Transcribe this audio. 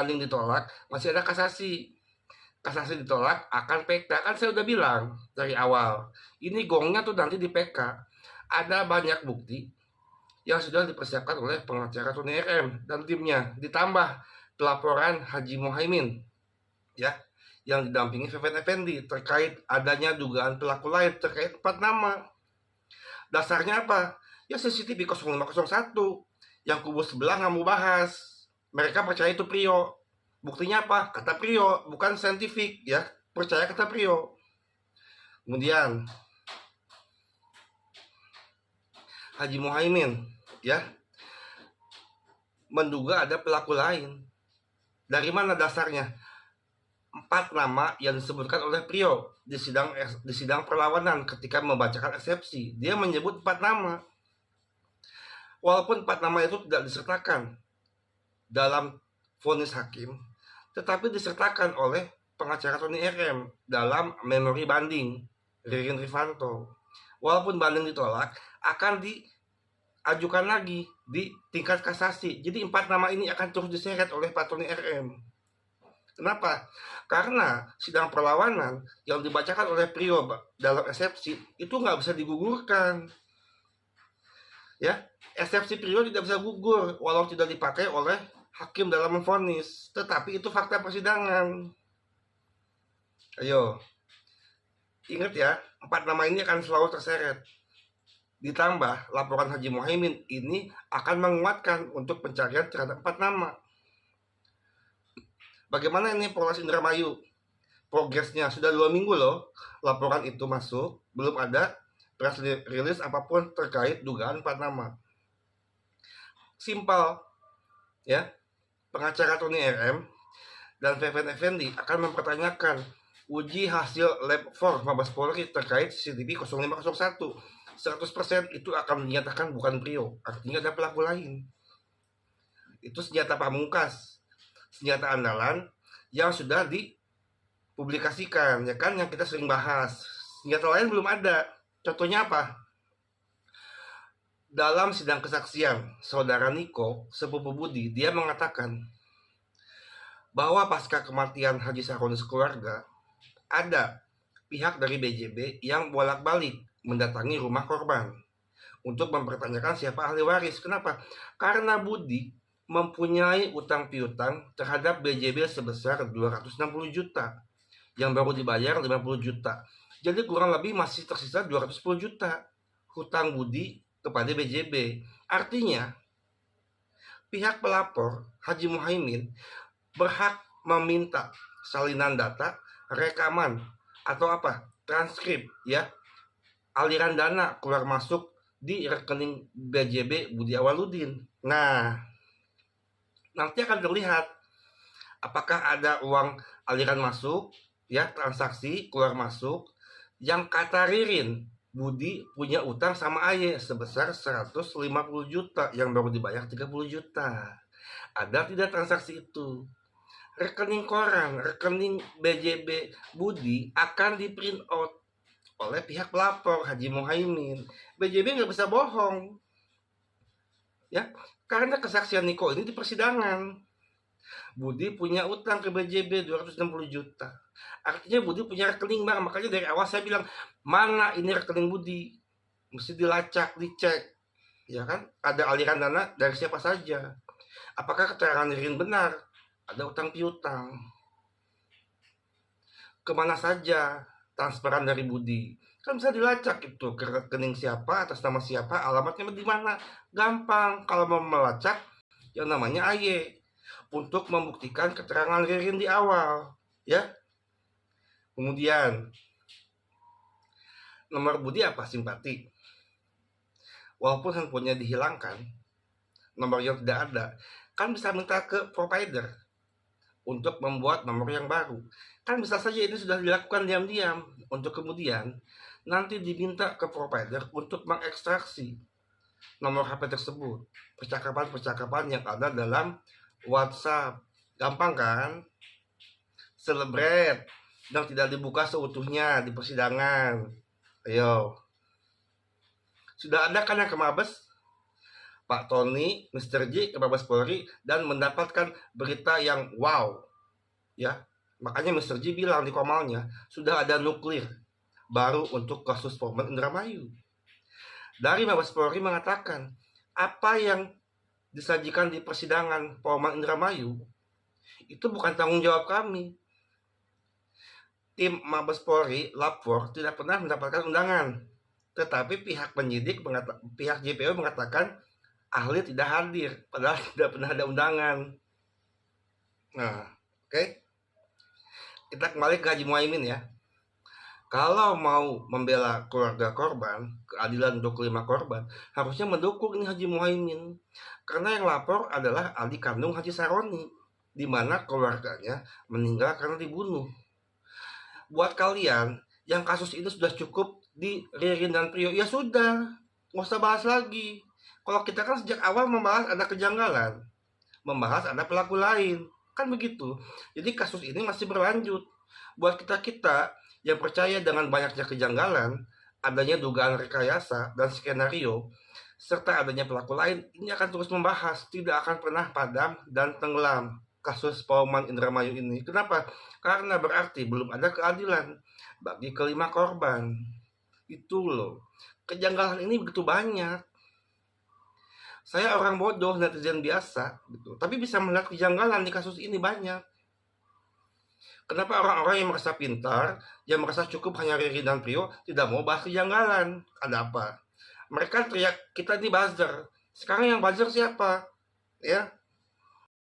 banding ditolak, masih ada kasasi. Kasasi ditolak akan PK. Kan saya udah bilang dari awal, ini gongnya tuh nanti di PK. Ada banyak bukti yang sudah dipersiapkan oleh pengacara Tony RM dan timnya, ditambah pelaporan Haji Muhaimin ya, yang didampingi Fefen Effendi terkait adanya dugaan pelaku lain terkait 4 nama. Dasarnya apa? Ya CCTV 0501 yang kubu sebelah nggak mau bahas. Mereka percaya itu Prio. Buktinya apa? Kata Prio, bukan saintifik ya. Percaya kata Prio. Kemudian Haji Muhaimin ya menduga ada pelaku lain. Dari mana dasarnya? 4 nama yang disebutkan oleh Prio di sidang perlawanan ketika membacakan eksepsi. Dia menyebut 4 nama. Walaupun 4 nama itu tidak disertakan dalam vonis hakim, tetapi disertakan oleh pengacara Tony RM dalam memori banding Ririn Rifanto. Walaupun banding ditolak, akan diajukan lagi di tingkat kasasi. Jadi 4 nama ini akan terus diseret oleh Pak Tony RM. Kenapa? Karena sidang perlawanan yang dibacakan oleh Prio dalam eksepsi itu nggak bisa digugurkan. Ya, eksepsi Prio tidak bisa gugur walau tidak dipakai oleh hakim dalam memvonis, tetapi itu fakta persidangan. Ayo, ingat ya, 4 nama ini akan selalu terseret. Ditambah laporan Haji Muhaimin ini akan menguatkan untuk pencarian terhadap 4 nama. Bagaimana ini Polres Indramayu? Progresnya sudah 2 minggu loh laporan itu masuk, belum ada press release apapun terkait dugaan 4 nama. Simpel ya, pengacara Tony RM dan Fefen Effendi akan mempertanyakan uji hasil lab 4 Mabes Polri terkait CCTV 0501. 100% itu akan dinyatakan bukan Prio, artinya ada pelaku lain. Itu senjata pamungkas, senjata andalan yang sudah dipublikasikan, ya kan, yang kita sering bahas. Senjata lain belum ada. Contohnya apa? Dalam sidang kesaksian saudara Niko, sepupu Budi, dia mengatakan bahwa pasca kematian Haji Sahroni sekeluarga, ada pihak dari BJB yang bolak-balik mendatangi rumah korban untuk mempertanyakan siapa ahli waris. Kenapa? Karena Budi mempunyai utang piutang terhadap BJB sebesar 260 juta yang baru dibayar 50 juta. Jadi kurang lebih masih tersisa 210 juta hutang Budi kepada BJB. Artinya pihak pelapor Haji Muhaimin berhak meminta salinan data, rekaman atau apa? Transkrip ya, aliran dana keluar masuk di rekening BJB Budi Awaludin. Nah, nanti akan terlihat apakah ada uang aliran masuk ya, transaksi keluar masuk yang kata Ririn Budi punya utang sama Aye sebesar 150 juta yang baru dibayar 30 juta. Ada tidak transaksi itu? Rekening koran, rekening BJB Budi akan di print out oleh pihak pelapor Haji Muhaimin. BJB nggak bisa bohong ya, karena kesaksian Niko ini di persidangan. Budi punya utang ke BJB 260 juta. Artinya Budi punya rekening bang. Makanya dari awal saya bilang, mana ini rekening Budi? Mesti dilacak, dicek. Ya kan? Ada aliran dana dari siapa saja. Apakah keterangan Ririn benar? Ada utang piutang. Kemana saja transferan dari Budi? Kan bisa dilacak itu ke rekening siapa, atas nama siapa, alamatnya di mana. Gampang kalau mau melacak yang namanya Aye untuk membuktikan keterangan Ririn di awal ya. Kemudian nomor Budi apa? Simpati. Walaupun handphonenya dihilangkan, nomornya tidak ada, kan bisa minta ke provider untuk membuat nomor yang baru. Kan bisa saja ini sudah dilakukan diam-diam untuk kemudian nanti diminta ke provider untuk mengekstraksi nomor HP tersebut, percakapan-percakapan yang ada dalam WhatsApp. Gampang kan? Celebrate dan tidak dibuka seutuhnya di persidangan. Ayo, sudah ada kan yang ke Mabes? Pak Tony, Mr. J ke Mabes Polri dan mendapatkan berita yang wow, ya. Makanya Mr. J bilang di komalnya sudah ada nuklir baru untuk kasus Polman Indramayu. Dari Mabes Polri mengatakan apa yang disajikan di persidangan Polman Indramayu itu bukan tanggung jawab kami. Tim Mabes Polri lapor tidak pernah mendapatkan undangan, tetapi pihak penyidik pihak JPO mengatakan ahli tidak hadir, padahal tidak pernah ada undangan. Nah, oke. Kita kembali ke Haji Muhaimin ya. Kalau mau membela keluarga korban, keadilan untuk 5 korban, harusnya mendukung ini Haji Muhaimin. Karena yang lapor adalah adik kandung Haji Saroni, di mana keluarganya meninggal karena dibunuh. Buat kalian yang kasus ini sudah cukup di Ririn dan Prio, ya sudah, nggak usah bahas lagi. Kalau kita kan sejak awal membahas ada kejanggalan, membahas ada pelaku lain, kan begitu. Jadi kasus ini masih berlanjut. Buat kita yang percaya dengan banyaknya kejanggalan, adanya dugaan rekayasa dan skenario, serta adanya pelaku lain, ini akan terus membahas, tidak akan pernah padam dan tenggelam kasus Polman Indramayu ini. Kenapa? Karena berarti belum ada keadilan bagi kelima korban. Itu loh. Kejanggalan ini begitu banyak. Saya orang bodoh, netizen biasa gitu. Tapi bisa melihat kejanggalan di kasus ini banyak. Kenapa orang-orang yang merasa pintar, yang merasa cukup hanya Riri dan Prio, tidak mau bahas kejanggalan? Ada apa? Mereka teriak, kita ini buzzer. Sekarang yang buzzer siapa? Ya,